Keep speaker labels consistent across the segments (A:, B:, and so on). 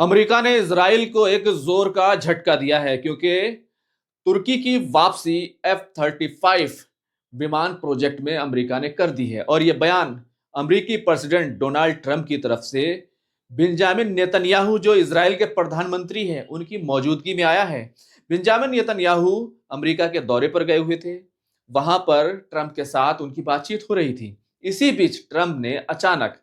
A: America ने Israel को एक जोर का झटका दिया है क्योंकि तुर्की की वापसी F-35 विमान प्रोजेक्ट में अमेरिका ने कर दी है। और यह बयान अमेरिकी प्रेसिडेंट डोनाल्ड ट्रंप की तरफ से बेंजामिन नेतन्याहू, जो इजराइल के प्रधानमंत्री हैं, उनकी मौजूदगी में आया है। बेंजामिन नेतन्याहू अमेरिका के दौरे पर गए हुए थे। वहां पर ट्रंप के साथ उनकी बातचीत हो रही थी। इसी बीच ट्रंप ने अचानक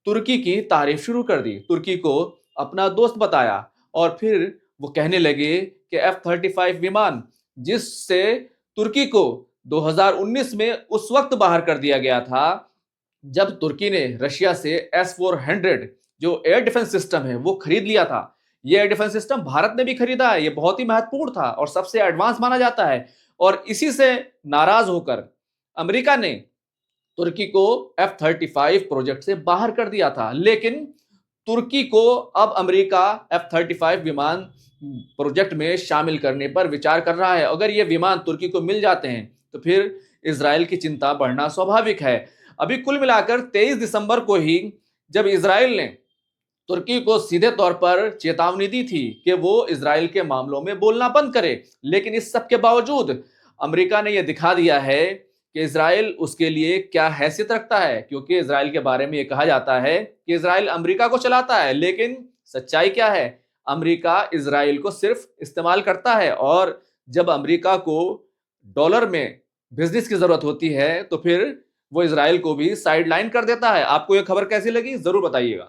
A: तुर्की की तारीफ शुरू कर दी, तुर्की को अपना दोस्त बताया और फिर वो कहने लगे कि F-35 विमान, जिससे तुर्की को 2019 में उस वक्त बाहर कर दिया गया था जब तुर्की ने रशिया से S-400 जो एयर डिफेंस सिस्टम है वो खरीद लिया था। ये एयर डिफेंस सिस्टम भारत ने भी खरीदा है। ये बहुत ही महत्वपूर्ण था और सबसे एडवांस माना जाता है। और इसी से नाराज होकर अमेरिका ने तुर्की को F-35 प्रोजेक्ट से बाहर कर दिया था। लेकिन तुर्की को अब अमेरिका F-35 विमान प्रोजेक्ट में शामिल करने पर विचार कर रहा है। अगर ये विमान तुर्की को मिल जाते हैं तो फिर इजराइल की चिंता बढ़ना स्वाभाविक है। अभी कुल मिलाकर 23 दिसंबर को ही जब इजराइल ने तुर्की को सीधे तौर पर चेतावनी दी थी कि वो इजराइल के मामलों में बोलना बंद करे, लेकिन इस सब के बावजूद अमेरिका ने यह दिखा दिया है कि इजराइल उसके लिए क्या हैसियत रखता है। क्योंकि इजराइल के बारे में यह कहा जाता है कि इजराइल अमेरिका को चलाता है, लेकिन सच्चाई क्या है? अमेरिका इजराइल को सिर्फ इस्तेमाल करता है और जब अमेरिका को डॉलर में बिजनेस की जरूरत होती है तो फिर वो इजराइल को भी साइड लाइन कर देता है। आपको यह खबर कैसी लगी, जरूर बताइएगा।